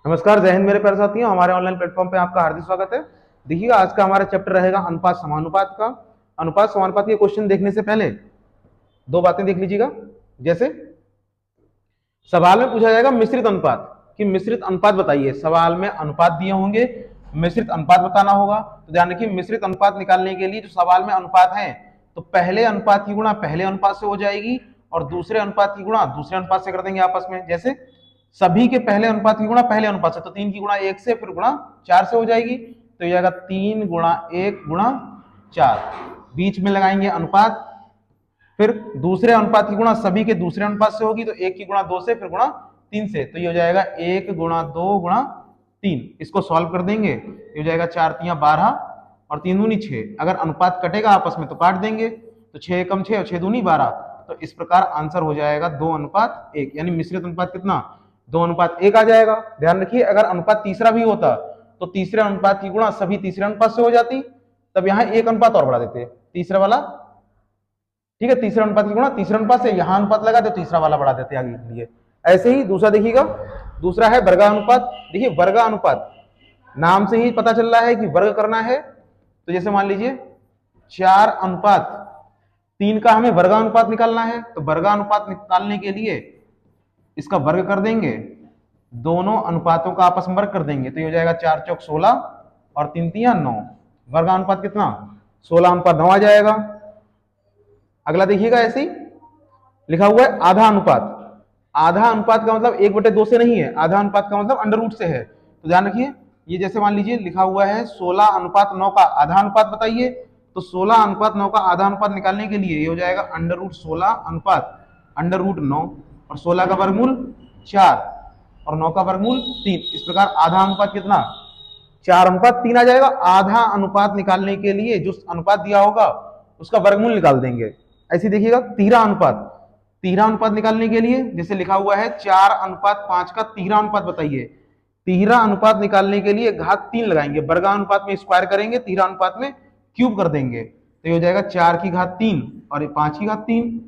नमस्कार, जय हिंद मेरे प्यारे साथियों। हमारे ऑनलाइन प्लेटफॉर्म पे आपका हार्दिक स्वागत है। देखिएगा, आज का हमारा चैप्टर रहेगा अनुपात समानुपात का। अनुपात समानुपात के क्वेश्चन देखने से पहले दो बातें देख लीजिएगा। जैसे सवाल में पूछा जाएगा मिश्रित अनुपात, कि मिश्रित अनुपात बताइए। सवाल में अनुपात दिए होंगे, मिश्रित अनुपात बताना होगा। तो ध्यान रखिए, मिश्रित अनुपात निकालने के लिए जो सवाल में अनुपात है, तो पहले अनुपात की गुणा पहले अनुपात से हो जाएगी और दूसरे अनुपात की गुणा दूसरे अनुपात से कर देंगे आपस में। जैसे सभी के पहले अनुपात की गुणा पहले अनुपात से, तो 3 की गुणा 1 से फिर गुणा 4 से हो जाएगी। तो ये जाएगा 3 गुणा 1 गुणा 4। बीच में लगाएंगे अनुपात, फिर दूसरे अनुपात की गुणा सभी के दूसरे अनुपात से होगी, तो 1 की गुणा 2 से फिर गुणा 3 से। तो ये हो जाएगा 1 गुणा 2 गुणा 3। इसको सॉल्व कर देंगे, ये हो जाएगा 4 तियां 12 और 3 दूनी 6। अगर अनुपात कटेगा आपस में तो काट देंगे, तो 6 कम 6 और 6 दूनी 12। तो इस प्रकार आंसर हो जाएगा 2 अनुपात 1, यानी मिश्रित अनुपात कितना, 2 अनुपात 1 आ जाएगा। ध्यान रखिए, अगर अनुपात तीसरा भी होता तो तीसरे अनुपात की गुणा सभी तीसरे अनुपात से हो जाती, तब यहाँ 1 अनुपात और बढ़ा देते तीसरे वाला। ठीक है, तीसरे अनुपात की गुणा तीसरे अनुपात से, यहां अनुपात लगा दे तीसरा वाला बढ़ा देते आगे के लिए। ऐसे ही दूसरा देखिएगा, दूसरा है वर्गानुपात। देखिए वर्गानुपात नाम से ही पता चल रहा है कि वर्ग करना है। तो जैसे मान लीजिए 4 अनुपात 3 का हमें वर्गानुपात निकालना है, तो वर्गानुपात निकालने के लिए इसका वर्ग कर देंगे, दोनों अनुपातों का आपस में वर्ग कर देंगे। तो ये हो जाएगा 4 चौक 16 और 3 तियां 9। वर्गानुपात कितना, 16 अनुपात 9 आ जाएगा। अगला देखिएगा, ऐसे ही लिखा हुआ है आधा अनुपात। आधा अनुपात का मतलब 1/2 से नहीं है, आधा अनुपात का मतलब अंडर रूट से है। तो ध्यान रखिए, ये जैसे मान लीजिए लिखा हुआ है 16 अनुपात 9 का आधा अनुपात बताइए, तो 16 अनुपात 9 का आधा अनुपात निकालने के लिए ये हो जाएगा अंडर रूट 16 अनुपात अंडर रूट 9, और 16 का वर्गमूल 4 और 9 का वर्गमूल 3। इस प्रकार आधा अनुपात कितना, 4 अनुपात 3 आ जाएगा। आधा अनुपात निकालने के लिए जो अनुपात दिया होगा उसका वर्गमूल निकाल देंगे। ऐसे देखिएगा तीहरा अनुपात, तीहरा अनुपात निकालने के लिए जैसे लिखा हुआ है 4 अनुपात 5 का तीहरा अनुपात बताइए। तीहरा अनुपात निकालने के लिए घात 3 लगाएंगे, वर्गानुपात में स्क्वायर करेंगे, तीहरा अनुपात में क्यूब कर देंगे। तो ये हो जाएगा 4 की घात 3 और 5 की घात 3।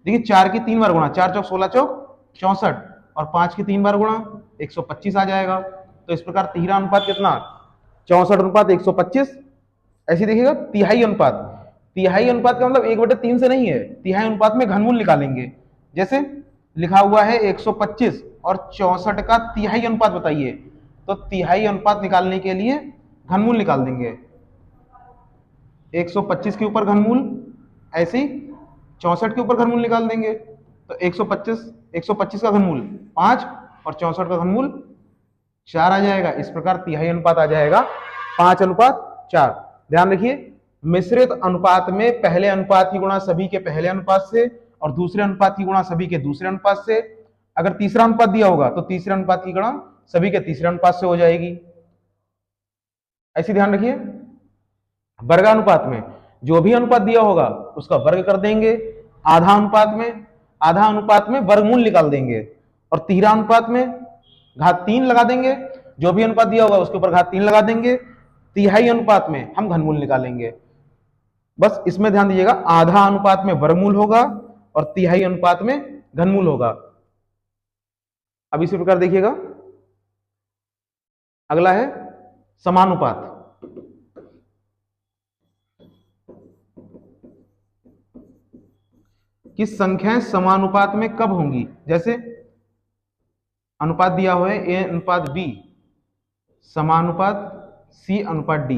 देखिए 4 की 3 बार गुणा, 4 चौक 16 चौक 64 और 5 की 3 बार गुणा 125 आ जाएगा। तो इस प्रकार तीहरा अनुपात कितना, 64 अनुपात 125। ऐसे देखिएगा तिहाई अनुपात, तिहाई अनुपात का मतलब 1/3 से नहीं है, तिहाई अनुपात में घनमूल निकालेंगे। जैसे लिखा हुआ है 125 और 64 का तिहाई अनुपात बताइए, तो तिहाई अनुपात निकालने के लिए घनमूल निकाल देंगे। 125 के ऊपर घनमूल, ऐसे ही 64 के ऊपर घनमूल निकाल देंगे। तो 125 का घनमूल 5 और 64 का घनमूल 4 आ जाएगा। इस प्रकार तिहाई अनुपात आ जाएगा 5 अनुपात 4। ध्यान रखिए, मिश्रित अनुपात में पहले अनुपात की गुणा सभी के पहले अनुपात से और दूसरे अनुपात की गुणा सभी के दूसरे अनुपात से। अगर तीसरा अनुपात दिया होगा तो तीसरे अनुपात की गुणा सभी के तीसरे अनुपात से हो जाएगी। ऐसे ध्यान रखिए, वर्गानुपात में जो भी अनुपात दिया होगा उसका वर्ग कर देंगे। आधा अनुपात में वर्गमूल निकाल देंगे, और तीसरा अनुपात में घात 3 लगा देंगे। जो भी अनुपात दिया होगा उसके ऊपर घात 3 लगा देंगे। तिहाई अनुपात में हम घनमूल निकालेंगे। बस इसमें ध्यान दीजिएगा, आधा अनुपात में वर्गमूल होगा और तिहाई अनुपात में घनमूल होगा। अब इसी प्रकार देखिएगा, अगला है समानुपात। कि संख्याएं समानुपात में कब होंगी। जैसे अनुपात दिया हुआ है ए अनुपात बी समानुपात सी अनुपात डी।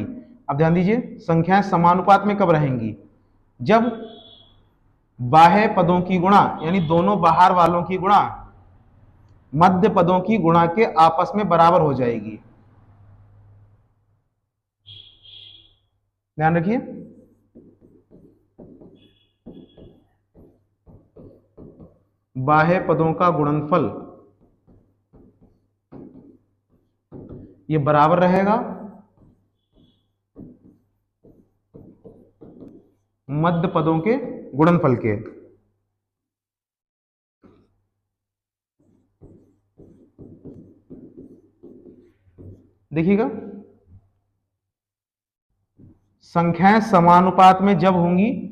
अब ध्यान दीजिए, संख्याएं समानुपात में कब रहेंगी, जब बाह्य पदों की गुणा यानी दोनों बाहर वालों की गुणा मध्य पदों की गुणा के आपस में बराबर हो जाएगी। ध्यान रखिए, बाह्य पदों का गुणनफल ये बराबर रहेगा मध्य पदों के गुणनफल के। देखिएगा, संख्याएं समानुपात में जब होंगी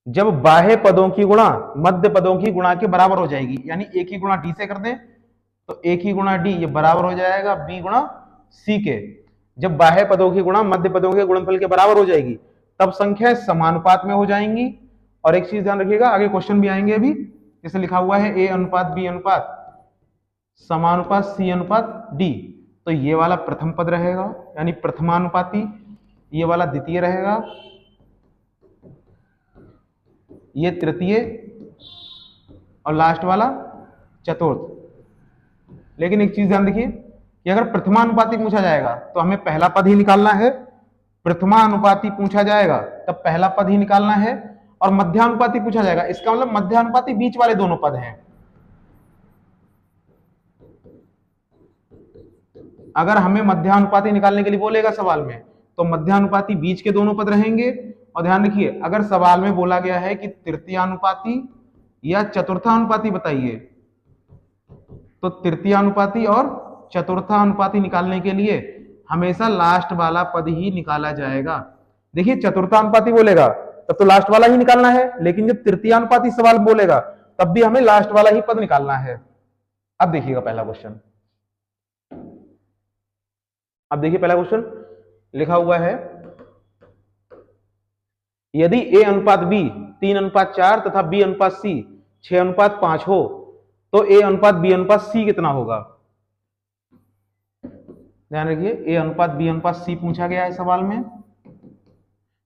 जब बाह्य पदों की गुणा मध्य पदों की गुणा के बराबर हो जाएगी। यानी ए की गुणा डी से कर दें तो ए की गुणा डी ये बराबर हो जाएगा बी गुणा सी के। जब बाह्य पदों की गुणा मध्य पदों के गुणनफल के बराबर हो जाएगी तब संख्याएं समानुपात में हो जाएंगी। और एक चीज ध्यान रखिएगा, आगे क्वेश्चन भी आएंगे अभी, जैसे लिखा हुआ है ए अनुपात बी अनुपात समानुपात सी अनुपात डी। तो ये वाला प्रथम पद रहेगा यानी प्रथमानुपाती, ये वाला द्वितीय रहेगा, ये तृतीय और लास्ट वाला चतुर्थ। लेकिन एक चीज ध्यान देखिए कि अगर प्रथमानुपाती पूछा जाएगा तो हमें पहला पद ही निकालना है, प्रथमानुपाती पूछा जाएगा तब पहला पद ही निकालना है, और मध्यानुपाती पूछा जाएगा इसका मतलब मध्यानुपाती बीच वाले दोनों पद हैं। अगर हमें मध्यानुपाती निकालने के लिए बोलेगा सवाल में तो मध्यानुपाती बीच के दोनों पद रहेंगे। और ध्यान रखिए अगर सवाल में बोला गया है कि तृतीयानुपाती या चतुर्थानुपाती बताइए, तो तृतीयानुपाती और चतुर्थानुपाती निकालने के लिए हमेशा लास्ट वाला पद ही निकाला जाएगा। देखिए चतुर्थानुपाती बोलेगा तब तो लास्ट वाला ही निकालना है, लेकिन जब तृतीयानुपाती सवाल बोलेगा तब भी हमें लास्ट वाला ही पद निकालना है। अब देखिएगा पहला क्वेश्चन, अब देखिए पहला क्वेश्चन लिखा हुआ है यदि ए अनुपात बी 3:4 तथा बी अनुपात सी 6:5 हो तो ए अनुपात बी अनुपात सी कितना होगा। ध्यान रखिए ए अनुपात बी अनुपात सी पूछा गया है सवाल में।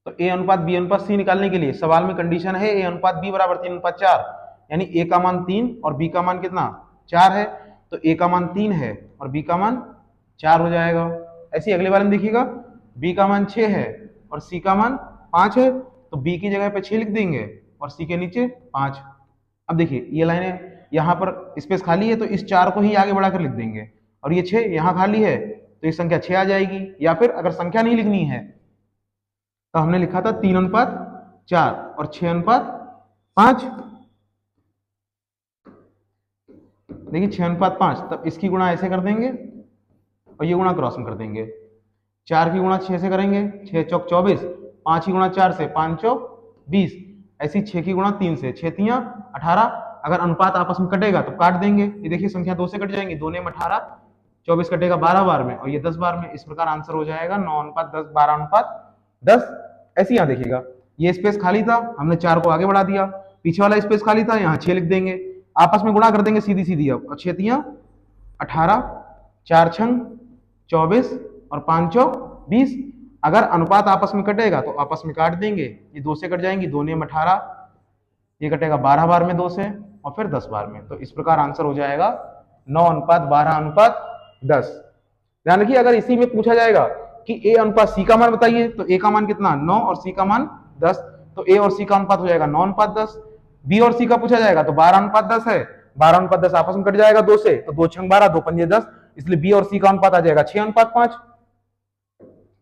तो ए अनुपात बी अनुपात सी निकालने के लिए सवाल में कंडीशन है ए अनुपात बी बराबर 3:4, यानी ए का मान 3 और बी का मान कितना 4 है। तो ए का मान 3 है और बी का मान 4 हो जाएगा। ऐसे अगले बार में देखिएगा बी का मान 6 है और सी का मान 5 है, तो बी की जगह पे 6 लिख देंगे और सी के नीचे 5। अब देखिए ये लाइनें यहाँ पर स्पेस खाली है तो इस 4 को ही आगे बढ़ाकर लिख देंगे, और ये 6 यहाँ खाली है तो ये संख्या 6 आ जाएगी। या फिर अगर संख्या नहीं लिखनी है तो हमने लिखा था 3:4 और 6:5। देखिए 6:5, तब इसकी गुणा ऐसे कर देंगे और ये गुणा क्रॉस में कर देंगे। 4 की गुणा 6 से करेंगे, 6 चौक 24, 5 की गुणा 4 से 5 चौक 20, ऐसी 6 की गुणा 3 से 6 3 18। अगर अनुपात आपस में कटेगा तो काट देंगे, ये देखिए संख्या 2 से कट जाएंगी, 2 ने 18, 24 कटेगा 12 बार में और ये 10 बार में। इस प्रकार आंसर हो जाएगा 9:10, 12:10। ऐसे यहाँ देखिएगा ये स्पेस खाली था, हमने 4 को आगे बढ़ा दिया, पीछे वाला स्पेस खाली था, यहाँ 6 लिख देंगे, आपस में गुणा कर देंगे सीधी सीधी। अब 6 3 18, 4 6 24 और 5 चौक 20। अगर अनुपात आपस में कटेगा तो आपस में काट देंगे, ये 2 से कट जाएंगी, 2 ने 18, ये कटेगा 12 बार में 2 से और फिर 10 बार में। तो इस प्रकार आंसर हो जाएगा 9:12:10। ध्यान रखिए अगर इसी में पूछा जाएगा कि ए अनुपात सी का मान बताइए तो ए का मान कितना 9 और सी का मान 10, तो ए और सी का अनुपात हो जाएगा 9:10। बी और सी का पूछा जाएगा तो 12:10 है, 12:10 आपस में कट जाएगा 2 से, तो 2 6 12, 2 5 10, इसलिए बी और सी का अनुपात आ जाएगा 6:5।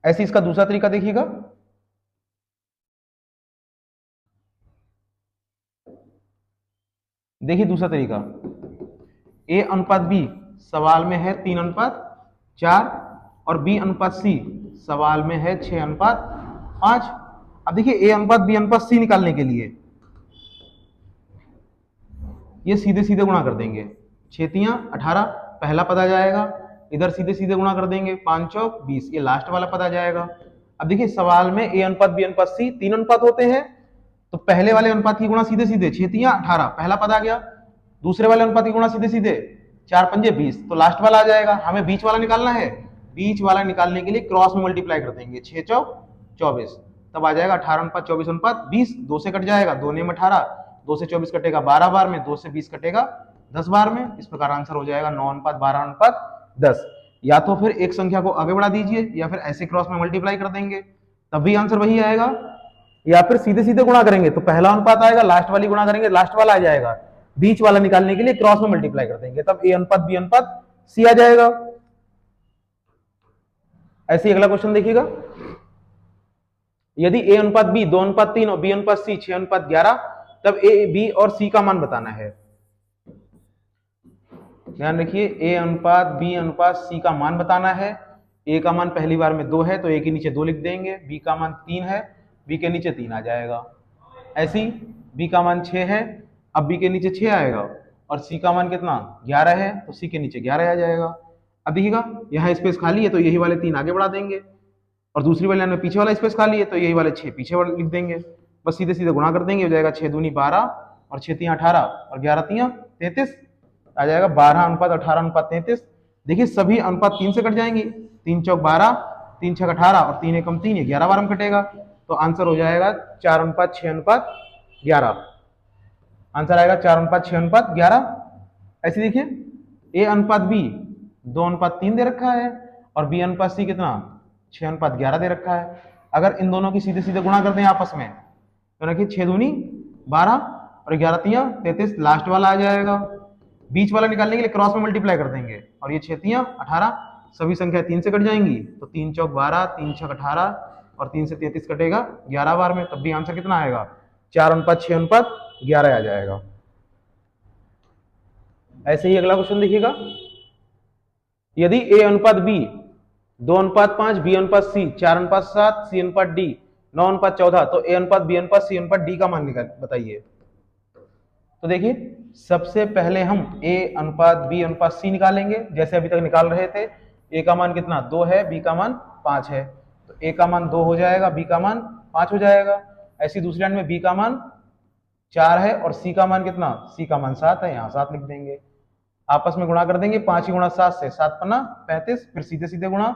ऐसे इसका दूसरा तरीका देखिएगा, देखिए दूसरा तरीका, ए अनुपात बी सवाल में है 3:4 और बी अनुपात सी सवाल में है 6:5। अब देखिए ए अनुपात बी अनुपात सी निकालने के लिए ये सीधे सीधे गुणा कर देंगे, 6 3 18 पहला पद आ जाएगा, इधर सीधे सीधे गुणा कर देंगे, 5 चौक 20 ये लास्ट वाला पद आ जाएगा। अब देखिए सवाल में ए अनुपात बी अनुपात सी 3 अनुपात होते हैं, तो पहले वाले अनुपात की गुणा सीधे सीधे 6 3 18 पहला पद आ गया, दूसरे वाले अनुपात की गुणा सीधे सीधे 4 5 20 तो लास्ट वाला आ जाएगा। हमें बीच वाला निकालना है, बीच वाला निकालने के लिए क्रॉस में मल्टीप्लाई कर देंगे, 6 चौक 24 तब आ जाएगा 18:24:20, 2 से कट जाएगा, 2 ने 18, 2 से 24 कटेगा 12 बार में, 2 से 20 कटेगा 10 बार में। इस प्रकार आंसर हो जाएगा 9:12:10। या तो फिर एक संख्या को आगे बढ़ा दीजिए या फिर ऐसे क्रॉस में मल्टीप्लाई कर देंगे तब भी आंसर वही आएगा, या फिर सीधे सीधे गुणा करेंगे तो पहला अनुपात आएगा, लास्ट वाली गुणा करेंगे लास्ट वाला आ जाएगा, बीच वाला निकालने के लिए क्रॉस में मल्टीप्लाई कर देंगे तब ए अनुपात बी अनुपात सी आ जाएगा। ऐसे अगला क्वेश्चन देखिएगा, यदि ए अनुपात बी 2:3 और बी अनुपात सी 6:11 तब ए बी और सी का मान बताना है। ध्यान रखिए ए अनुपात बी अनुपात सी का मान बताना है। ए का मान पहली बार में 2 है तो ए के नीचे 2 लिख देंगे, बी का मान 3 है, बी के नीचे 3 आ जाएगा। ऐसी बी का मान 6 है, अब बी के नीचे 6 आएगा और सी का मान कितना 11 है, तो सी के नीचे 11 आ जाएगा। अब देखिएगा यहाँ स्पेस खाली है तो यही वाले 3 आगे बढ़ा देंगे, और दूसरी वाली लाइन में पीछे वाला स्पेस खाली है तो यही वाले 6 पीछे वाले लिख देंगे। बस सीधे सीधे गुणा कर देंगे, हो जाएगा 6 दूनी 12 और 6 तियां 18 और 11 तियां 33 आ जाएगा 12 अनुपात 18 अनुपात 33। देखिए सभी अनुपात 3 से कट जाएंगे, 3 चौक 12, 3 छक 18 और 3 एकम 3, 11 बार में कटेगा, तो आंसर हो जाएगा 4 अनुपात 6 अनुपात 11। आंसर आएगा 4 अनुपात 6 अनुपात 11। ऐसे देखिए ए अनुपात बी 2 अनुपात 3 दे रखा है और बी अनुपात सी कितना 6 अनुपात 11 दे रखा है। अगर इन दोनों की सीधे सीधे गुणा कर दें आपस में तो रखिए 6 दूनी 12 और 11 तियां 33, लास्ट वाला आ जाएगा। बीच वाला निकालने के लिए क्रॉस में मल्टीप्लाई कर देंगे और ये 6 तियां 18, सभी संख्या 3 से कट जाएंगी, तो 3 चौक 12, 3 छक 18 और 3 से 33 कटेगा 11 बार में, तब भी आंसर कितना आएगा 4 अनुपात 6 अनुपात 11 आ जाएगा। ऐसे ही अगला क्वेश्चन देखिएगा, यदि ए अनुपात बी 2 अनुपात 5, बी अनुपात सी 4 अनुपात 7, सी अनुपात डी 9 अनुपात 14, तो ए अनुपात बी अनुपात सी अनुपात डी का मान निकाल बताइए। तो देखिए सबसे पहले हम ए अनुपात बी अनुपात सी निकालेंगे, जैसे अभी तक निकाल रहे थे। ए का मान कितना 2 है, बी का मान 5 है, तो ए का मान 2 हो जाएगा, बी का मान 5 हो जाएगा। ऐसी दूसरी लाइन में बी का मान 4 है और सी का मान कितना, सी का मान 7 है, यहाँ 7 लिख देंगे। आपस में गुणा कर देंगे, 5 ही गुणा 7 से 7 पन्ना 35, फिर सीधे सीधे गुणा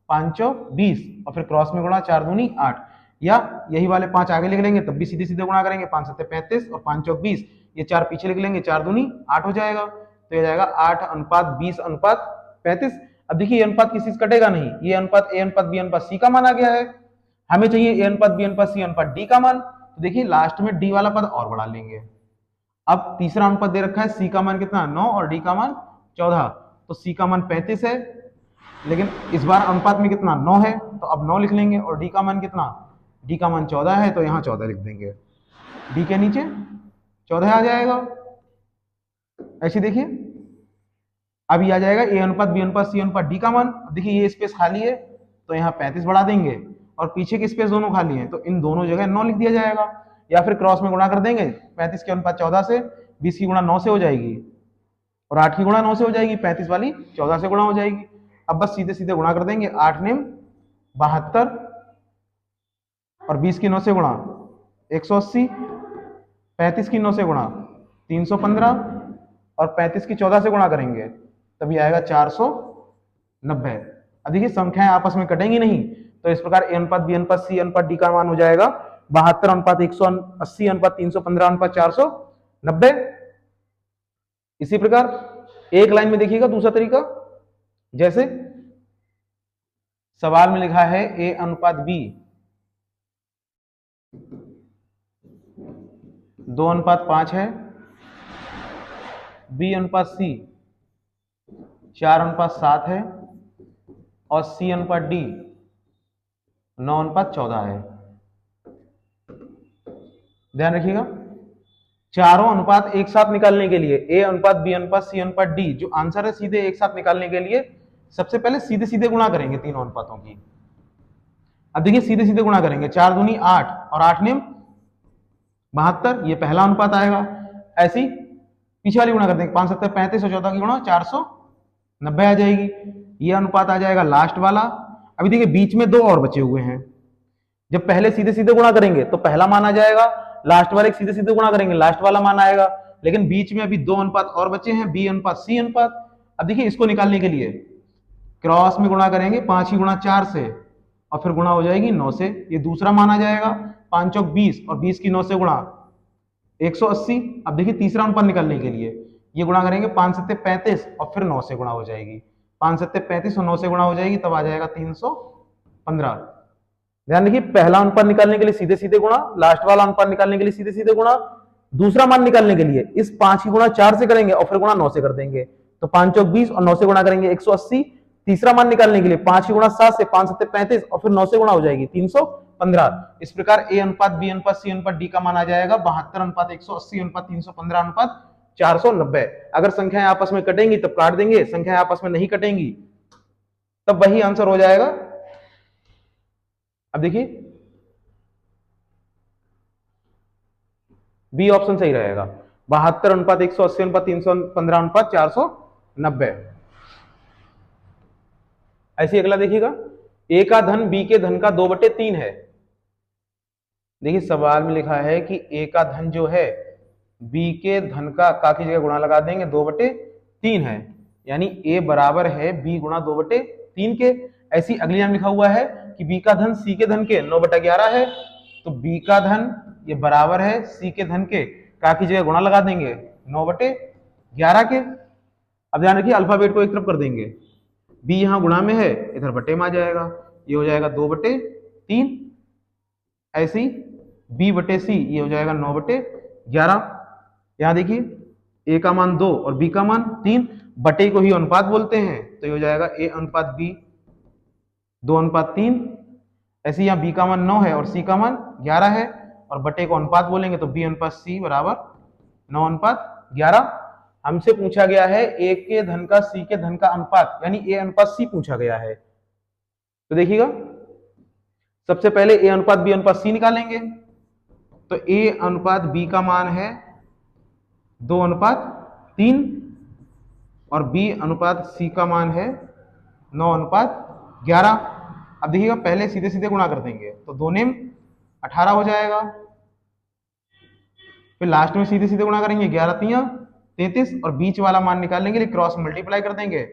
5 चौक 20 और फिर क्रॉस में गुणा 4 दूनी 8, या यही वाले 5 आगे लिख लेंगे तब भी सीधे सीधे गुणा करेंगे, 5 सत्ते 35 और 5 चौक 20, ये 4 पीछे लिख लेंगे, 4 दूनी 8 हो जाएगा, तो ये जाएगा 8 अनुपात 20 अनुपात 35। अब देखिए ये अनुपात किसी से कटेगा नहीं, ये अनुपात ए अनुपात बी अनुपात सी का मान आ गया है, हमें चाहिए ए अनुपात बी अनुपात सी अनुपात डी का मान, तो देखिए लास्ट में डी वाला पद और बढ़ा लेंगे। अब तीसरा अनुपात दे रखा है, सी का मान कितना 9 और डी का मान 14, तो सी का मान 35 है, लेकिन इस बार अनुपात में कितना 9 है, तो अब 9 लिख लेंगे, और डी का मान कितना, डी का मान 14 है, तो यहाँ 14 लिख देंगे, डी के नीचे 14 आ जाएगा। ऐसे देखिए अब ये आ जाएगा ए अनुपात बी अनुपात सी अनुपात डी का मान। देखिए ये स्पेस खाली है तो यहाँ 35 बढ़ा देंगे, और पीछे की स्पेस दोनों खाली है तो इन दोनों जगह 9 लिख दिया जाएगा, या फिर क्रॉस में गुणा कर देंगे, 35 के अनुपात 14 से 20 की गुणा 9 से हो जाएगी और 8 की गुणा 9 से हो जाएगी, 35 वाली 14 से गुणा हो जाएगी। अब बस सीधे सीधे गुणा कर देंगे, 8 नेम 72 और 20 की 9 से गुणा 180, 35 की 9 से गुणा 315 और 35 की 14 से गुणा करेंगे तभी आएगा 490। अब देखिए संख्याएं आपस में कटेंगी नहीं, तो इस प्रकार ए अनुपात बी अनुपात सी अनुपात डी का मान हो जाएगा 72 अनुपात 180 अनुपात 315 अनुपात 490। इसी प्रकार एक लाइन में देखिएगा दूसरा तरीका, जैसे सवाल में लिखा है ए अनुपात बी 2 अनुपात 5 है, बी अनुपात सी 4 अनुपात 7 है और सी अनुपात डी 9 अनुपात 14 है। ध्यान रखिएगा चारों अनुपात एक साथ निकालने के लिए ए अनुपात बी अनुपात सी अनुपात डी जो आंसर है सीधे एक साथ निकालने के लिए सबसे पहले सीधे सीधे गुणा करेंगे तीनों अनुपातों की। अब देखिए सीधे सीधे गुणा करेंगे, 4 दूनी 8 और 8 नेम 72, ये पहला अनुपात आएगा। ऐसी पीछे वाली गुणा कर देंगे, 5 7 35 और 14 की गुणा 490 आ जाएगी, ये अनुपात आ जाएगा लास्ट वाला। अभी देखिए बीच में 2 और बचे हुए हैं, जब पहले सीधे सीधे गुणा करेंगे तो पहला मान आ जाएगा, लास्ट वाले सीधे सीधे गुणा करेंगे लास्ट वाला मान आएगा, लेकिन बीच में अभी 2 अनुपात और बचे हैं, बी अनुपात सी अनुपात। अब देखिए इसको निकालने के लिए क्रॉस में गुणा करेंगे, 5 की गुणा 4 से और फिर गुणा हो जाएगी 9 से, ये दूसरा मान आ जाएगा, 5 चौक 20 और 20 की 9 से गुणा 180। अब देखिए तीसरा अनुपात निकालने के लिए ये गुणा करेंगे, 5 सत्ते 35 और फिर 9 से गुणा हो जाएगी, 5 सत्ते 35 और 9 से गुणा हो जाएगी, तब आ जाएगा 315। ध्यान रखिए पहला अनुपात निकालने के लिए सीधे सीधे गुणा, लास्ट वाला अनुपात निकालने के लिए सीधे सीधे गुणा, दूसरा मान निकालने के लिए इस 5 की गुणा 4 से करेंगे और फिर गुणा 9 से कर देंगे, तो 5 चौक 20 और 9 से गुणा करेंगे 180। तीसरा मान निकालने के लिए 5 की गुणा 7 से 5 सत्ते 35 और फिर 9 से गुणा हो जाएगी 315। इस प्रकार ए अनुपात बी अनुपात सी अनुपात डी का मान आ जाएगा 72 अनुपात 180 अनुपात 315 अनुपात 490। अगर संख्याएं आपस में कटेंगी तब काट देंगे, संख्याएं आपस में नहीं कटेंगी तब वही आंसर हो जाएगा। अब देखिए बी ऑप्शन सही रहेगा, 72:180:315:490। ऐसे अगला देखिएगा, ए का धन बी के धन का 2/3 है। देखिए सवाल में लिखा है कि ए का धन जो है बी के धन का की जगह गुणा लगा देंगे, 2/3 है, यानी ए बराबर है बी गुणा 2/3 के। ऐसी अगली लाइन लिखा हुआ है कि बी का धन सी के धन के 9/11 है, तो बी का धन ये बराबर है सी के धन के का की जगह गुणा लगा देंगे 9/11 के। अब ध्यान रखिए अल्फाबेट को एक तरफ कर देंगे, बी यहाँ गुणा में है, इधर बटे में आ जाएगा, ये हो जाएगा 2/3। ऐसी बी बटे सी ये हो जाएगा 9/11। यहां देखिए ए का मान 2 और बी का मान 3, बटे को ही अनुपात बोलते हैं, तो ये हो जाएगा ए अनुपात बी 2:3। ऐसे यहाँ बी का मान 9 है और सी का मान 11 है, और बटे को अनुपात बोलेंगे तो बी अनुपात सी बराबर 9:11। हमसे पूछा गया है ए के धन का सी के धन का अनुपात, यानी ए अनुपात सी पूछा गया है। तो देखिएगा सबसे पहले ए अनुपात बी अनुपात सी निकालेंगे, तो ए अनुपात बी का मान है 2:3 और बी अनुपात सी का मान है 9:11। अब देखिएगा पहले सीधे सीधे गुणा कर देंगे तो 2 नेम 18 हो जाएगा, फिर लास्ट में सीधे सीधे गुणा करेंगे 11 तियां 33 और बीच वाला मान निकालेंगे, क्रॉस मल्टीप्लाई कर देंगे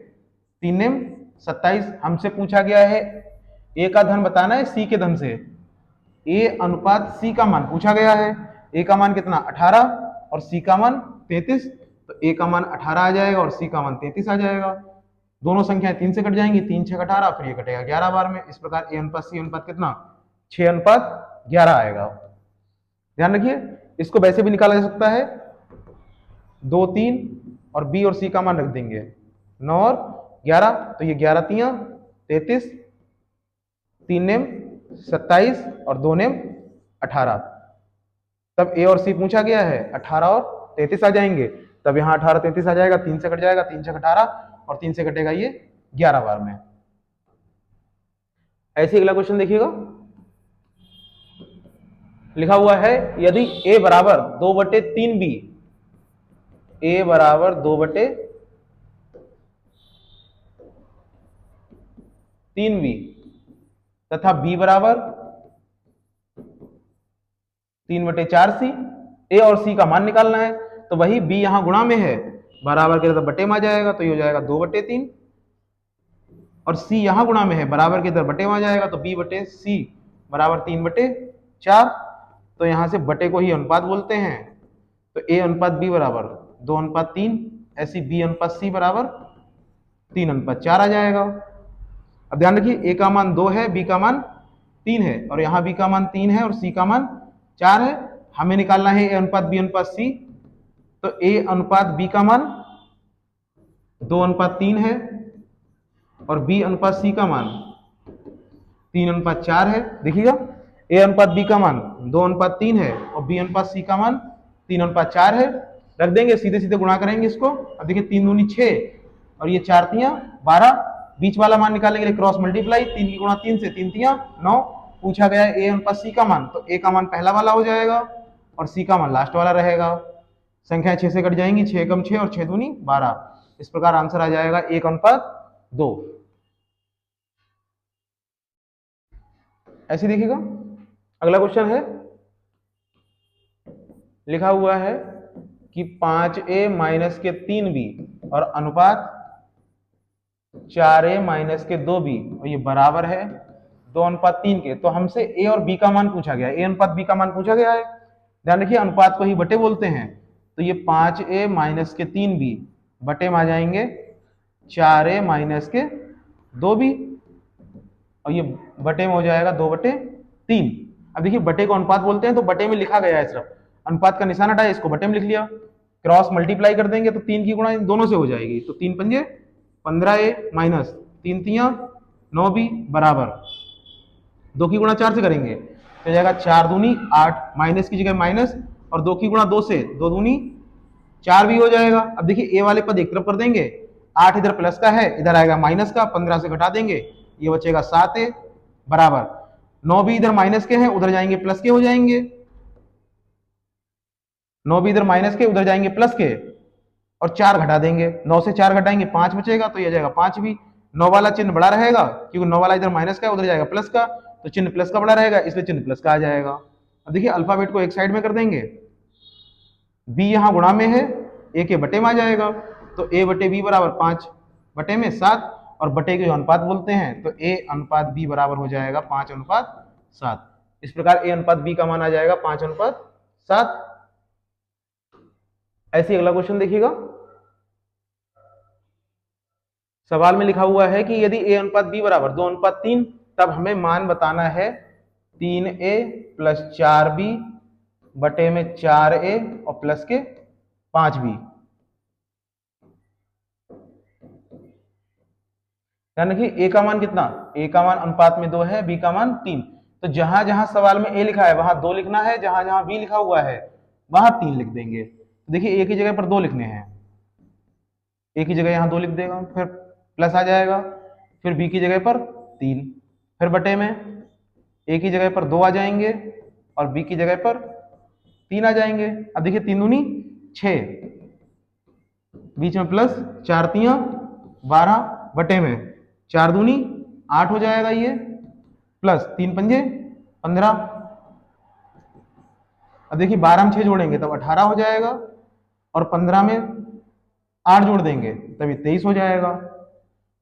3 नेम 27। हमसे पूछा गया है ए का धन बताना है सी के धन से, ए अनुपात सी का मान पूछा गया है। ए का मान कितना 18 और सी का मान 33, तो ए का मान 18 आ जाएगा और सी का मान 33 आ जाएगा। दोनों संख्याएं 3 से कट जाएंगी, 3 6 18, फिर ये कटेगा 11 बार में। इस प्रकार ए अनुपात सी अनुपात कितना 6:11 आएगा। ध्यान रखिए इसको वैसे भी निकाला जा सकता है, 2 3 और बी और सी का मान रख देंगे 9 और 11, तो ये 11 तियां 33, 3 नेम 27 और 2 नेम 18। तब ए और सी पूछा गया है, 18 और 33 आ जाएंगे, तब यहाँ 18 33 आ जाएगा, 3 से कट जाएगा, 3 से 18 और 3 से कटेगा ये 11 बार में। ऐसे अगला क्वेश्चन देखिएगा, लिखा हुआ है यदि ए बराबर 2/3 बी, ए बराबर 2/3 बी तथा बी बराबर 3/4 सी। ए और सी का मान निकालना है, तो वही बी यहां गुणा में है, बराबर के इधर बटे में आ जाएगा, तो ये हो जाएगा 2/3, और सी यहां गुणा में है, बराबर के इधर बटे में आ जाएगा, तो बी बटे सी बराबर 3/4। तो यहां से बटे को ही अनुपात बोलते हैं, तो ए अनुपात बी बराबर 2:3, ऐसी बी अनुपात सी बराबर 3:4 आ जाएगा। अब ध्यान रखिए ए का मान 2 है, बी का मान 3 है, और यहाँ बी का मान 3 है और सी का मान 4 है। हमें निकालना है ए अनुपात बी अनुपात सी, तो ए अनुपात बी का मान 2:3 है और बी अनुपात सी का मान 3:4 है। देखिएगा ए अनुपात बी का मान 2:3 है और बी अनुपात सी का मान 3:4 है। रख देंगे, सीधे सीधे गुणा करेंगे इसको। अब देखिए 3 दूनी 6 और ये 4 तियां 12, बीच वाला मान निकालने क्रॉस मल्टीप्लाई, 3 की गुणा 3 से 3 तियां 9। पूछा गया है ए अनुपात सी का मान, तो ए का मान पहला वाला हो जाएगा और सी का मान लास्ट वाला रहेगा। संख्या 6 से कट जाएंगी, 6 कम 6 और 6 दूनी 12। इस प्रकार आंसर आ जाएगा 1:2। ऐसे देखिएगा अगला क्वेश्चन है, लिखा हुआ है कि 5a माइनस के 3b और अनुपात 4a माइनस के 2b, और ये बराबर है 2:3 के। तो हमसे ए और बी का मान पूछा गया है, ए अनुपात बी का मान पूछा गया है। ध्यान रखिए अनुपात को ही बटे बोलते हैं, तो ये 5a माइनस के 3b बटे में आ जाएंगे 4a माइनस के 2b, और ये बटे में हो जाएगा 2/3। अब देखिए बटे को अनुपात बोलते हैं, तो बटे में लिखा गया है, सिर्फ अनुपात का निशान हटाया, इसको बटे में लिख लिया। क्रॉस मल्टीप्लाई कर देंगे तो 3 की गुणा इन दोनों से हो जाएगी, तो 3 पंजे 15a माइनस 3 तियां 9b बराबर 2 की गुणा 4 से करेंगे तो जाएगा 4 दूनी 8, माइनस की जगह माइनस, और 2 की गुणा 2 से 2 दूनी 4 भी हो जाएगा। अब देखिए ए वाले पद एक तरफ कर देंगे, 8 इधर प्लस का है, इधर आएगा माइनस का, 15 से घटा देंगे, ये बचेगा 7a बराबर 9 भी इधर माइनस के हैं, उधर जाएंगे प्लस के हो जाएंगे। 9 भी इधर माइनस के, उधर जाएंगे प्लस के, और 4 घटा देंगे, 9 से 4 घटाएंगे 5 बचेगा, तो ये जाएगा 5 भी। 9 वाला चिन्ह बड़ा रहेगा क्योंकि 9 वाला इधर माइनस का, उधर जाएगा प्लस का, तो चिन्ह प्लस का बड़ा रहेगा, इसलिए चिन्ह प्लस का आ जाएगा। अब देखिए अल्फाबेट को एक साइड में कर देंगे, बी यहाँ गुणा में है, ए के बटे में आ जाएगा, तो ए बटे बी बराबर 5 बटे में 7, और बटे के अनुपात बोलते हैं, तो ए अनुपात बी बराबर हो जाएगा 5:7। इस प्रकार ए अनुपात बी का मान आ जाएगा 5:7। ऐसे अगला क्वेश्चन देखिएगा, सवाल में लिखा हुआ है कि यदि ए अनुपात बी बराबर 2:3, तब हमें मान बताना है 3a प्लस 4b बटे में 4a और प्लस के 5b। ध्यान रखिए ए का मान कितना, ए का मान अनुपात में 2 है, बी का मान 3, तो जहां जहां सवाल में ए लिखा है वहां 2 लिखना है, जहां जहां बी लिखा हुआ है वहां 3 लिख देंगे। तो देखिए ए की जगह पर 2 लिखने हैं, ए की जगह यहां 2 लिख देगा, फिर प्लस आ जाएगा, फिर बी की जगह पर 3, फिर बटे में ए की जगह पर 2 आ जाएंगे और बी की जगह पर 3 आ जाएंगे। अब देखिए 3 दूनी 6, बीच में प्लस, 4 तियां 12 बटे में 4 दूनी 8 हो जाएगा ये, प्लस 3 पंजे 15। अब देखिए 12 में 6 जोड़ेंगे तब 18 हो जाएगा, और 15 में 8 जोड़ देंगे तभी 23 हो जाएगा।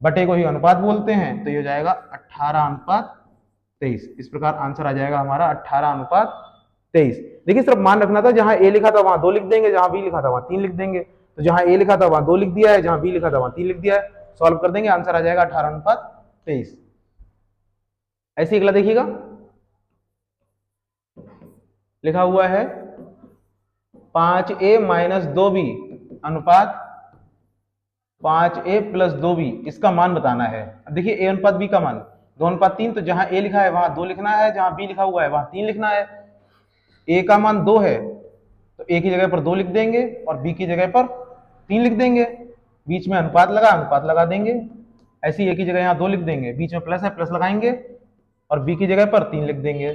बटे को ही अनुपात बोलते हैं, तो ये हो जाएगा 18:23। इस प्रकार आंसर आ जाएगा हमारा 18:23। देखिए सिर्फ मान रखना था, जहां ए लिखा था वहां 2 लिख देंगे, जहां बी लिखा था वहां 3 लिख देंगे, तो जहां ए लिखा था वहां 2 लिख दिया है, जहां बी लिखा था वहां 3 लिख दिया है, सॉल्व कर देंगे, आंसर आ जाएगा 18:23। ऐसे अगला देखिएगा, लिखा हुआ है 5a माइनस 2b अनुपात 5a प्लस 2b, इसका मान बताना है। अब देखिए ए अनुपात बी का मान 2:3, तो जहां ए लिखा है वहां 2 लिखना है, जहां बी लिखा हुआ है वहां 3 लिखना है। ए का मान 2 है तो ए की जगह पर 2 लिख देंगे और बी की जगह पर 3 लिख देंगे, बीच में अनुपात लगा देंगे। ऐसे ही ए की जगह यहाँ 2 लिख देंगे, बीच में प्लस है प्लस लगाएंगे और बी की जगह पर 3 लिख देंगे।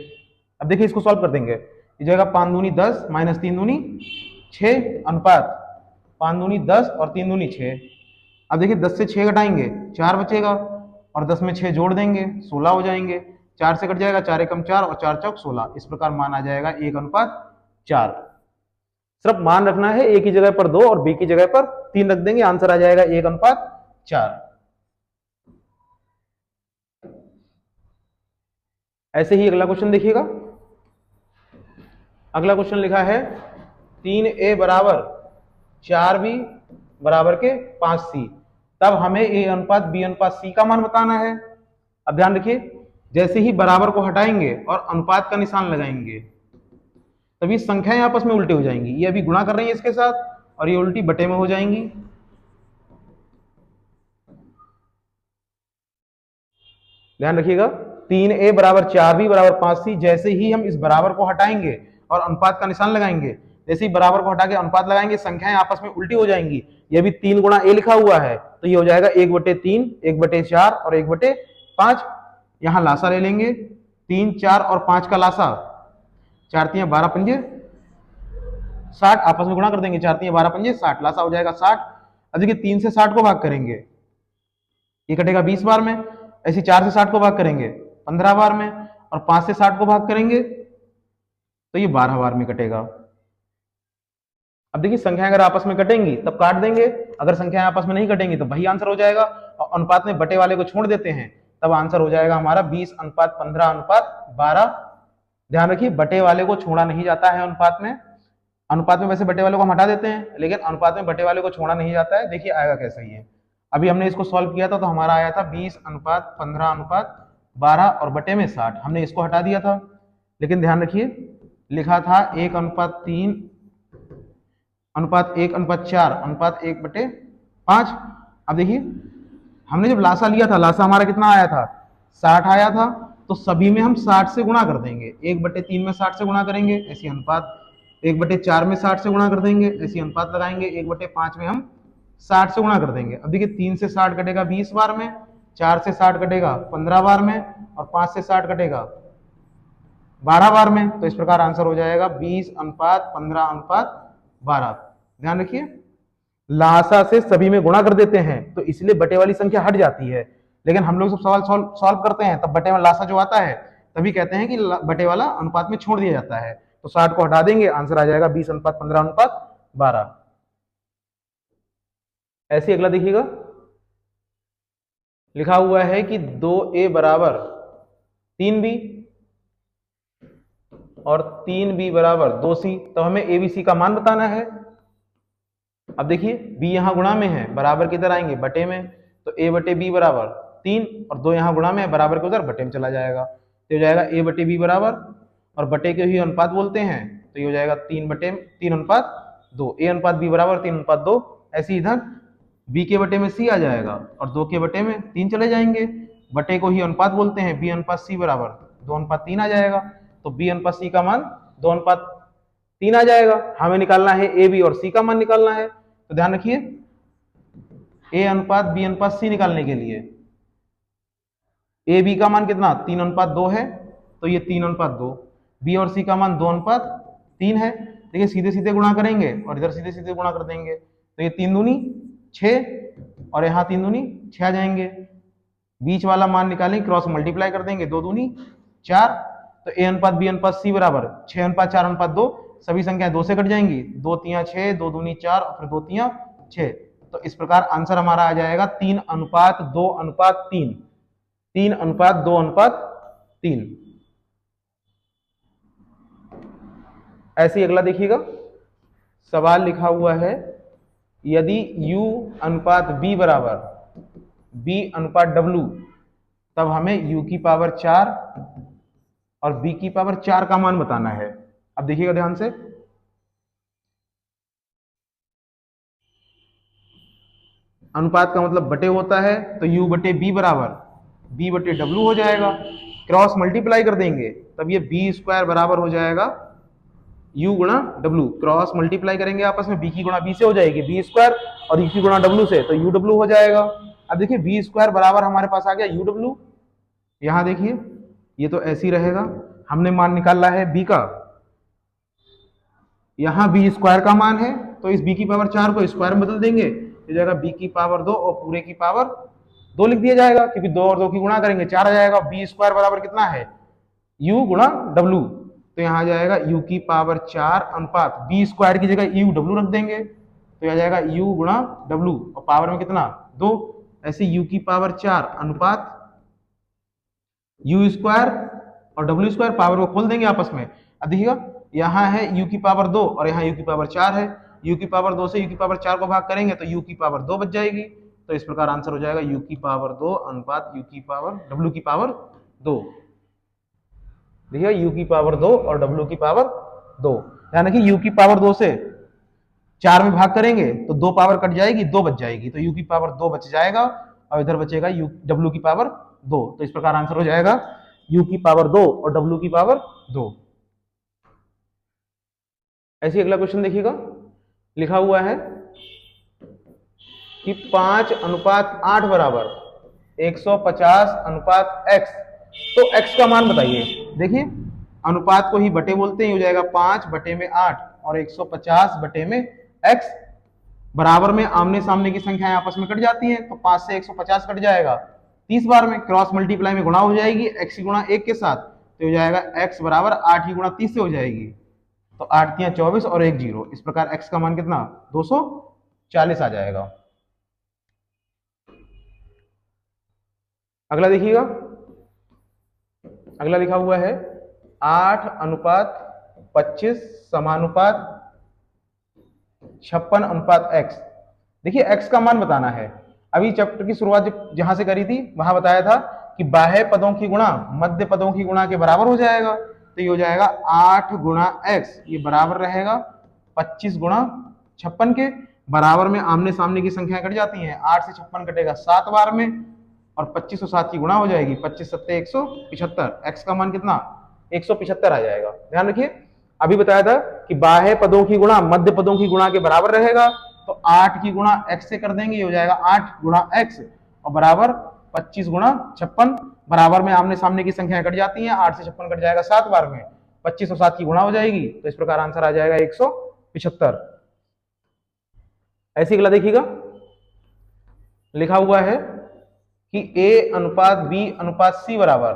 अब देखिए इसको सॉल्व कर देंगे, इस जगह 5 दूनी 10 माइनस 3 दूनी 6 अनुपात 5 दूनी 10 और 3 दूनी 6। अब देखिए 10 से 6 घटाएंगे 4 बचेगा, और 10 में 6 जोड़ देंगे 16 हो जाएंगे, 4 से कट जाएगा 4 एकम 4 और 4 चौक 16। इस प्रकार मान आ जाएगा 1:4। सिर्फ मान रखना है, ए की जगह पर 2 और बी की जगह पर 3 रख देंगे, आंसर आ जाएगा 1:4। ऐसे ही अगला क्वेश्चन देखिएगा, अगला क्वेश्चन लिखा है 3a बराबर 4b बराबर के 5c, तब हमें ए अनुपात बी अनुपात सी का मान बताना है। अब ध्यान रखिए, जैसे ही बराबर को हटाएंगे और अनुपात का निशान लगाएंगे तभी संख्याएं आपस में उल्टी हो जाएंगी, ये अभी गुणा कर रही है इसके साथ और ये उल्टी बटे में हो जाएंगी। ध्यान रखिएगा, 3a बराबर 4b बराबर 5c, जैसे ही हम इस बराबर को हटाएंगे और अनुपात का निशान लगाएंगे, जैसे ही बराबर को हटा के अनुपात लगाएंगे संख्याएं आपस में उल्टी हो जाएंगी। ये भी 3 गुणा a लिखा हुआ है तो ये हो जाएगा 1/3, 1/4 और 1/5। यहां लासा ले लेंगे, 3, 4 और 5 का लासा, 4 तियां 12 पंजे 60, आपस में गुणा कर देंगे, 4 तियां 12 पंजे 60, लासा हो जाएगा 60। अब देखिए 3 से 60 को भाग करेंगे, ये कटेगा 20 बार में, ऐसे 4 से 60 को भाग करेंगे 15 बार में, और 5 से 60 को भाग करेंगे तो ये 12 बार में कटेगा। अब देखिए संख्याएं अगर आपस में कटेंगी तब काट देंगे, अगर संख्याएं आपस में नहीं कटेंगी तो वही आंसर हो जाएगा, और अनुपात में बटे वाले को छोड़ देते हैं तब आंसर हो जाएगा हमारा 20:15:12। ध्यान रखिए, बटे वाले को छोड़ा नहीं जाता है अनुपात में, अनुपात में वैसे बटे वाले को हम हटा देते हैं, लेकिन अनुपात में बटे वाले को छोड़ा नहीं जाता है। देखिए आएगा कैसा ही है, अभी हमने इसको सॉल्व किया था तो हमारा आया था 20:15:12 और बटे में 60, हमने इसको हटा दिया था। लेकिन ध्यान रखिए लिखा था 1:3 अनुपात 1:4 अनुपात 1/5। अब देखिए हमने जब लासा लिया था, लासा हमारा कितना आया था 60 आया था, तो सभी में हम 60 से गुणा कर देंगे, 1/3 में 60 से गुणा करेंगे, ऐसी अनुपात 1/4 में 60 से गुणा कर देंगे, ऐसी अनुपात लगाएंगे, 1/5 में हम 60 से गुणा कर देंगे। अब देखिए 3 से 60 कटेगा 20 बार में, 4 से 60 कटेगा 15 बार में, और 5 से 60 कटेगा 12 बार में, तो इस प्रकार आंसर हो जाएगा 20:15:12। 12। ध्यान रखिए, लासा से सभी में गुणा कर देते हैं तो इसलिए बटे वाली संख्या हट जाती है, लेकिन हम लोग जब सवाल सॉल्व करते हैं तब बटे वाला लासा जो आता है तभी कहते हैं कि बटे वाला अनुपात में छोड़ दिया जाता है। तो 60 को हटा देंगे, आंसर आ जाएगा 20:15:12। ऐसे अगला देखिएगा, लिखा हुआ है कि 2a बराबर 3b और 3b बराबर 2c। तो हमें abc का मान बताना है। अब देखिए b यहां गुणा में है, बराबर किधर आएंगे, बटे में। तो a बटे b बराबर 3 और 2 यहां गुणा में है, बराबर के उधर बटे में चला जाएगा। तो हो जाएगा a बटे b बराबर, और बटे के ही अनुपात बोलते हैं तो ये हो जाएगा 3:3:2। a अनुपात b बराबर 3:2। ऐसे इधर b के बटे में c आ जाएगा और 2 के बटे में 3 चले जाएंगे। बटे को ही अनुपात बोलते हैं, b अनुपात c बराबर 2:3 आ जाएगा। तो b अनुपात c का मान 2:3 आ जाएगा। हमें निकालना है a b और c का मान निकालना है। तो ध्यान रखिए, a अनुपात b अनुपात c निकालने के लिए a b का मान कितना 3:2 है, तो ये 3:2। b और c का मान 2:3 है। देखिए सीधे सीधे गुणा करेंगे और इधर सीधे सीधे गुणा कर देंगे, तो ये 3 दूनी 6 और यहाँ 3 दूनी 6 आ जाएंगे। बीच वाला मान निकालेंगे, क्रॉस मल्टीप्लाई कर देंगे, 2 दूनी 4। तो a अनुपात b अनुपात c बराबर 6:4:2। सभी संख्याएं 2 से कट जाएंगी, 2 3 6, 2 दूनी 4 और फिर 2 3 6। तो इस प्रकार आंसर हमारा आ जाएगा 3:2:3। 3:2:3। ऐसे ही अगला देखिएगा, सवाल लिखा हुआ है यदि u अनुपात b बराबर b अनुपात w, तब हमें u की पावर 4 और b की पावर 4 का मान बताना है। अब देखिएगा ध्यान से, अनुपात का मतलब बटे होता है, तो u बटे b बराबर b बटे w हो जाएगा। क्रॉस मल्टीप्लाई कर देंगे तब ये b स्क्वायर बराबर हो जाएगा u गुणा w। क्रॉस मल्टीप्लाई करेंगे आपस में, b की गुणा b से हो जाएगी b स्क्वायर, और u की गुणा w से, तो uw हो जाएगा। अब देखिए b स्क्वायर बराबर हमारे पास आ गया uw। यहां देखिए ये तो ऐसे ही रहेगा, हमने मान निकाला है b का, यहाँ b स्क्वायर का मान है तो इस b की पावर 4 को स्क्वायर में बदल देंगे, तो जाएगा b की पावर 2 और पूरे की पावर 2 लिख दिया जाएगा, क्योंकि 2 और 2 की गुणा करेंगे 4 आ जाएगा। b स्क्वायर बराबर कितना है, u गुणा w। तो यहाँ आ जाएगा u की पावर 4 अनुपात b स्क्वायर की जगह u w रख देंगे, तो आ जाएगा u गुणा w और पावर में कितना 2। ऐसे u की पावर 4 अनुपात u स्क्वायर और w स्क्वायर, पावर को खोल देंगे आपस में। अब देखिएगा यहाँ है u की पावर 2 और यहाँ u की पावर 4 है। u की पावर 2 से u की पावर 4 को भाग करेंगे तो u की पावर 2 बच जाएगी। तो इस प्रकार आंसर हो जाएगा u की पावर 2 अनुपात u की पावर w की पावर 2। देखिए u की पावर 2 और w की पावर 2। ध्यान रखिए u की पावर 2 से 4 में भाग करेंगे तो 2 पावर कट जाएगी, 2 बच जाएगी, तो u की पावर 2 बच जाएगा और इधर बचेगा w की पावर 2। तो इस प्रकार आंसर हो जाएगा u की पावर 2 और w की पावर 2। ऐसे अगला क्वेश्चन देखिएगा, लिखा हुआ है कि 5:8 बराबर 150:x। तो x का मान बताइए। देखिए अनुपात को ही बटे बोलते हैं, हो जाएगा 5/8 और 150/में x। बराबर में आमने सामने की संख्याएं आपस में कट जाती हैं, तो 5 से 150 कट जाएगा 30 बार में, क्रॉस मल्टीप्लाई में गुणा हो जाएगी x गुणा 1 के साथ, तो हो जाएगा x बराबर 8 ही गुणा 30 से हो जाएगी, तो 8 × 24 और 1 0। इस प्रकार x का मान कितना 240 आ जाएगा। अगला देखिएगा, अगला लिखा हुआ है 8:25 समानुपात 56:x। देखिए x का मान बताना है। अभी चैप्टर की शुरुआत जहां से करी थी वहां बताया था कि बाह्य पदों की गुणा मध्य पदों की गुणा के बराबर हो जाएगा, तो ये हो जाएगा 8 × x, ये बराबर रहेगा 25 × 56 के। बराबर में आमने सामने की संख्याएं कट जाती हैं, 8 से 56 कटेगा 7 बार में और 25 और 7 की गुणा हो जाएगी, 25 7 175। x का मान कितना 175 आ जाएगा। ध्यान रखिए अभी बताया था कि बाह्य पदों की गुणा मध्य पदों की गुणा के बराबर रहेगा, तो 8 की गुणा x से कर देंगे, ये हो जाएगा 8 × x और बराबर 25 × 56। बराबर में आमने सामने की संख्याएं कट जाती हैं, 8 से 56 कट जाएगा 7 बार में, 25 और 7 की गुणा हो जाएगी, तो इस प्रकार आंसर आ जाएगा 175। ऐसे अगला देखिएगा, लिखा हुआ है कि a अनुपात b अनुपात c बराबर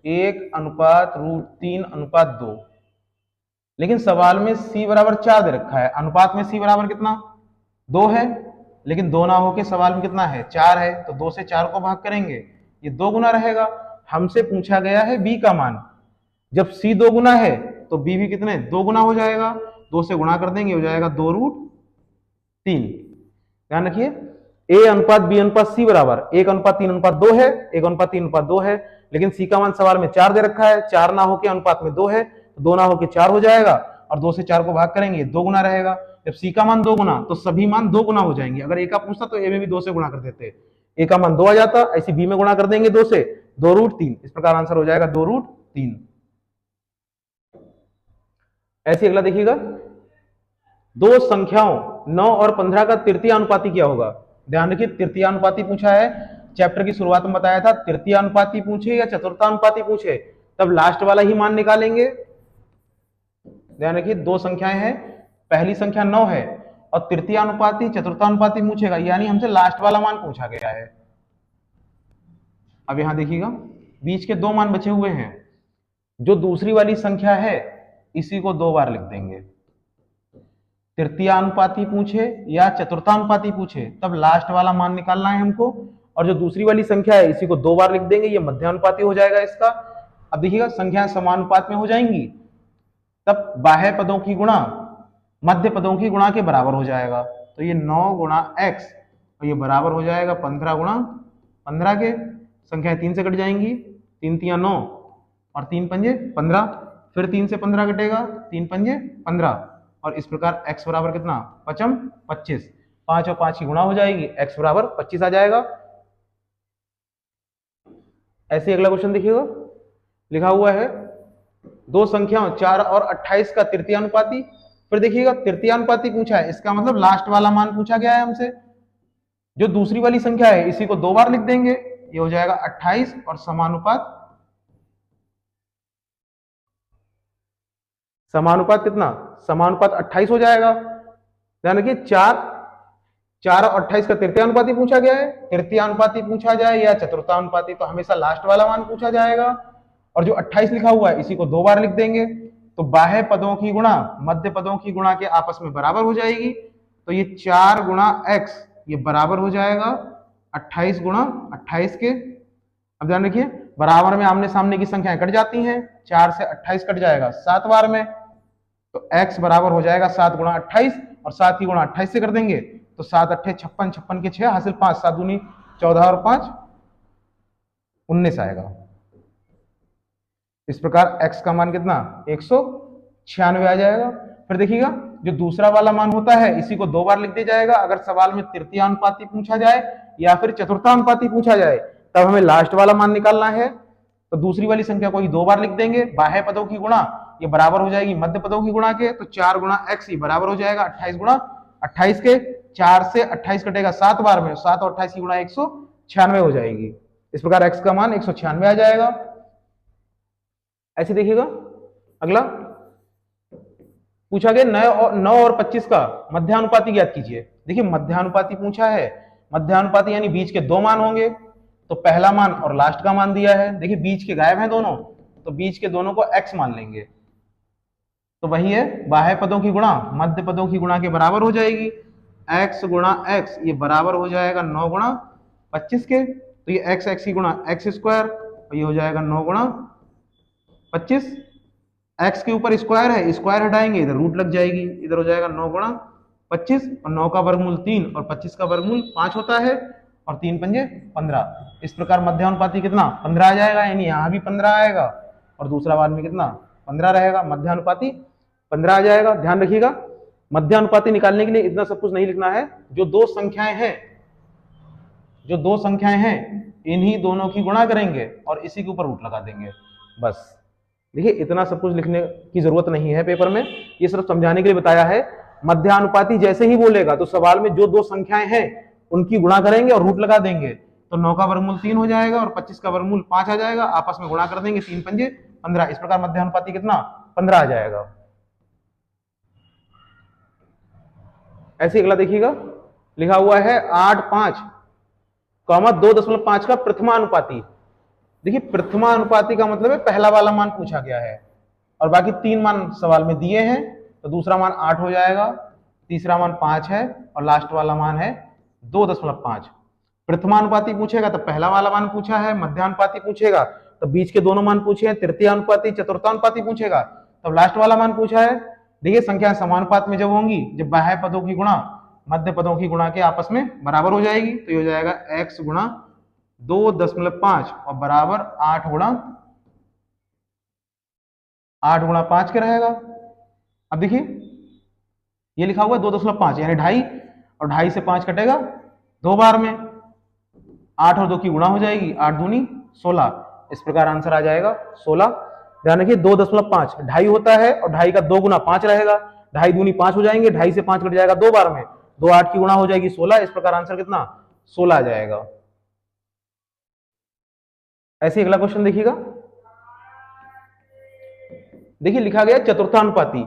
1:√3:2, लेकिन सवाल में c बराबर 4 दे रखा है। अनुपात में c बराबर कितना 2 है, लेकिन 2 ना होके सवाल में कितना है 4 है, तो 2 से 4 को भाग करेंगे, ये 2 गुना रहेगा। हमसे पूछा गया है b का मान, जब c 2 गुना है तो b भी कितने 2 गुना हो जाएगा, 2 से गुणा कर देंगे हो जाएगा 2√3। ध्यान रखिए a अनुपात b अनुपात c बराबर 1:3:2 है, 1:3:2 है, लेकिन c का मान सवाल में 4 दे रखा है, 4 ना होके अनुपात में 2 है, तो 2 ना होके 4 हो जाएगा, और 2 से 4 को भाग करेंगे 2 गुना रहेगा। जब c का मान 2 गुना तो सभी मान 2 गुना हो जाएंगे। अगर a का पूछता तो a में भी 2 से गुणा कर देते, a का मान 2 आ जाता, ऐसे b में गुणा कर देंगे 2 से, 2√3। इस प्रकार आंसर हो जाएगा 2√3। ऐसे अगला देखिएगा, दो संख्याओं 9 और 15 का तृतीय अनुपाती क्या होगा। ध्यान रखिए तृतीय अनुपाती पूछा है, चैप्टर की शुरुआत में बताया था तृतीय अनुपाती पूछे या चतुर्थानुपाती पूछे तब लास्ट वाला ही मान निकालेंगे। ध्यान रखिए दो संख्याएं हैं, पहली संख्या 9 है और तृतीय अनुपाती चतुर्थानुपाती पूछेगा, यानी हमसे लास्ट वाला मान पूछा गया है। अब यहां देखिएगा बीच के 2 मान बचे हुए हैं, जो दूसरी वाली संख्या है इसी को 2 बार लिख देंगे। तृतीयानुपाती पूछे या चतुर्थानुपाती पूछे तब लास्ट वाला मान निकालना है हमको, और जो दूसरी वाली संख्या है इसी को 2 बार लिख देंगे, ये मध्यानुपाती हो जाएगा इसका। अब देखिएगा संख्याएं समानुपात में हो जाएंगी तब बाह्य पदों की गुणा मध्य पदों की गुणा के बराबर हो जाएगा, तो ये 9 गुणा x और ये बराबर हो जाएगा 15 गुणा 15 के। संख्याएं 3 से कट जाएंगी, 3 3 9 और 3 पंजे 15, फिर 3 से 15 कटेगा, 3 पंजे 15, और इस प्रकार x बराबर कितना 25, 5 और 5 की गुणा हो जाएगी, x बराबर 25 आ जाएगा। ऐसे अगला क्वेश्चन देखिएगा, लिखा हुआ है दो संख्याओं 4 और 28 का तृतीयानुपाती। फिर देखिएगा तृतीयानुपाती पूछा है, इसका मतलब लास्ट वाला मान पूछा गया है हमसे। जो दूसरी वाली संख्या है इसी को 2 बार लिख देंगे, ये हो जाएगा 28 और समानुपात कितना समानुपात 28 हो जाएगा। ध्यान रखिए 4 और 28 का तृतीयानुपाती पूछा गया है, तृतीयानुपाती पूछा जाए या चतुर्थानुपाती तो हमेशा लास्ट वाला मान पूछा जाएगा, और जो 28 लिखा हुआ है इसी को 2 बार लिख देंगे, तो बाह्य पदों की गुणा मध्य पदों की गुणा के आपस में बराबर हो जाएगी, तो ये 4 गुणा x ये बराबर हो जाएगा 28 गुणा 28 के। अब ध्यान रखिए बराबर में आमने सामने की संख्याएं कट जाती हैं, 4 से 28 कट जाएगा 7 बार में, तो x बराबर हो जाएगा 7 गुणा 28, और 7 की गुणा 28 से कर देंगे तो 7 अट्ठे 56, 56 के 6 हासिल 5, 7 दूनी 14 और 5 19 आएगा। इस प्रकार x का मान कितना 196 आ जाएगा। फिर देखिएगा जो दूसरा वाला मान होता है इसी को 2 बार लिख दिया जाएगा। अगर सवाल में तृतीयानुपाती पूछा जाए या फिर चतुर्थानुपाती पूछा जाए तब हमें लास्ट वाला मान निकालना है, तो दूसरी वाली संख्या को ही 2 बार लिख देंगे, बाह्य पदों की गुणा ये बराबर हो जाएगी मध्य पदों की गुणा के, तो 4 गुणा x ही बराबर हो जाएगा 28 गुणा 28 के। 4 से 28 कटेगा 7 बार में, 7 और 28 की गुणा 196 हो जाएगी। इस प्रकार x का मान 196 आ जाएगा। ऐसे देखिएगा अगला पूछा गया 9 और 25 का मध्यानुपाती ज्ञात कीजिए। देखिए मध्यानुपाती पूछा है, मध्यानुपाती यानी बीच के 2 मान होंगे, तो पहला मान और लास्ट का मान दिया है। देखिए बीच के गायब हैं दोनों, तो बीच के दोनों को x मान लेंगे, तो वही है बाह्य पदों की गुणा मध्य पदों की गुणा के बराबर हो जाएगी। x गुणा x ये बराबर हो जाएगा 9 गुणा 25 के, तो ये x की गुणा x स्क्वायर, और ये हो जाएगा 9 गुणा 25। x के ऊपर स्क्वायर है, स्क्वायर हटाएंगे इधर रूट लग जाएगी, इधर हो जाएगा 9 गुणा 25, और 9 का वर्गमूल 3 और 25 का वर्गमूल 5 होता है, और 3 पंजे 15। इस प्रकार मध्यानुपाती कितना 15 आ जाएगा, यानी यहाँ भी 15 आएगा और दूसरा बार में कितना 15 रहेगा, मध्यानुपाती 15 आ जाएगा। ध्यान रखिएगा मध्यानुपाती निकालने के लिए इतना सब कुछ नहीं लिखना है, जो दो संख्याएं हैं इन्हीं दोनों की गुणा करेंगे और इसी के ऊपर रूट लगा देंगे, बस। देखिए इतना सब कुछ लिखने की जरूरत नहीं है पेपर में, ये सिर्फ समझाने के लिए बताया है। मध्यानुपाती जैसे ही बोलेगा तो सवाल में जो दो संख्याएं हैं उनकी गुणा करेंगे और रूट लगा देंगे, तो 9 का वर्गमूल 3 हो जाएगा और 25 का वर्गमूल 5 आ जाएगा, आपस में गुणा कर देंगे, 3 पंजे 15। इस प्रकार मध्यानुपाती कितना 15 आ जाएगा। ऐसे अगला देखिएगा लिखा हुआ है 8:5 कॉमा 2.5 का प्रथमानुपाती। देखिए प्रथमानुपाती का मतलब है पहला वाला मान पूछा गया है और बाकी 3 मान सवाल में दिए हैं, तो दूसरा मान 8 हो जाएगा, तीसरा मान 5 है और लास्ट वाला मान है 2.5। प्रथमानुपाती पूछेगा तो पहला वाला मान पूछा है, मध्यानुपाती पूछेगा तो बीच के दोनों मान पूछे हैं, तृतीय अनुपाती चतुर्थानुपाती पूछेगा तब लास्ट वाला मान पूछा है। देखिए संख्या समानुपात में जब होंगी, जब बाह्य पदों की गुणा मध्य पदों की गुणा के आपस में बराबर हो जाएगी, तो ये हो जाएगा x गुणा 2.5 और बराबर 8 गुणा 5 के रहेगा। अब देखिए ये लिखा हुआ है 2.5 यानी 2.5 और 2.5 से 5 कटेगा 2 बार में, 8 और 2 की गुणा हो जाएगी, 8 दूनी 16, इस प्रकार आंसर आ जाएगा 16। ध्यान रखिए 2.5 2.5 होता है और 2.5 का 2 गुना 5 रहेगा, 2.5 दूनी 5 हो जाएंगे, 2.5 से 5 कट जाएगा 2 बार में, 2 8 की गुणा हो जाएगी 16, इस प्रकार आंसर कितना 16 आ जाएगा। ऐसे अगला क्वेश्चन देखिएगा। देखिए लिखा गया चतुर्थानुपाती,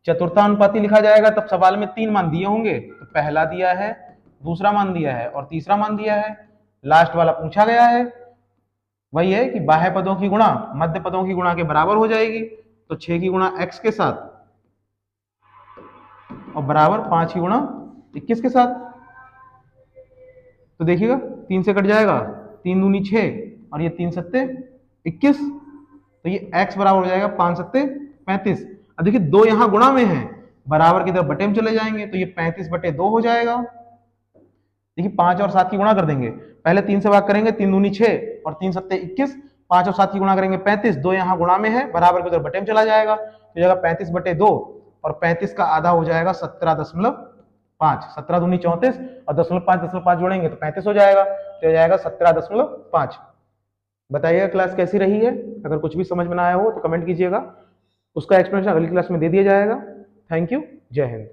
चतुर्थानुपाती लिखा जाएगा तब सवाल में 3 मान दिए होंगे, तो पहला दिया है, दूसरा मान दिया है और तीसरा मान दिया है, लास्ट वाला पूछा गया है। वही है कि बाह्य पदों की गुणा मध्य पदों की गुणा के बराबर हो जाएगी, तो 6 की गुणा x के साथ और बराबर 5 की गुणा 21 के साथ। तो देखिएगा 3 से कट जाएगा, 3 दूनी 6 और ये 3 सत्ते 21, तो ये x बराबर हो जाएगा 5 सत्ते 35। अब देखिए 2 यहां गुणा में है, बराबर की तरफ बटे में चले जाएंगे, तो ये 35/2 हो जाएगा। देखिए 5 और 7 की गुणा कर देंगे, पहले 3 से भाग करेंगे, 3 दूनी 6 और 3 सत्ते 21, 5 और 7 की गुणा करेंगे 35, 2 यहाँ गुणा में है, बराबर की तरफ बटे में चला जाएगा, तो जाएगा 35/2 और 35 का आधा हो जाएगा 17.5, 17 दूनी 34 और 0.5 जोड़ेंगे तो 35 हो जाएगा, तो हो जाएगा 17.5। बताइएगा क्लास कैसी रही है, अगर कुछ भी समझ में ना आया हो तो कमेंट कीजिएगा, उसका एक्सप्लेनेशन अगली क्लास में दे दिया जाएगा। थैंक यू, जय हिंद।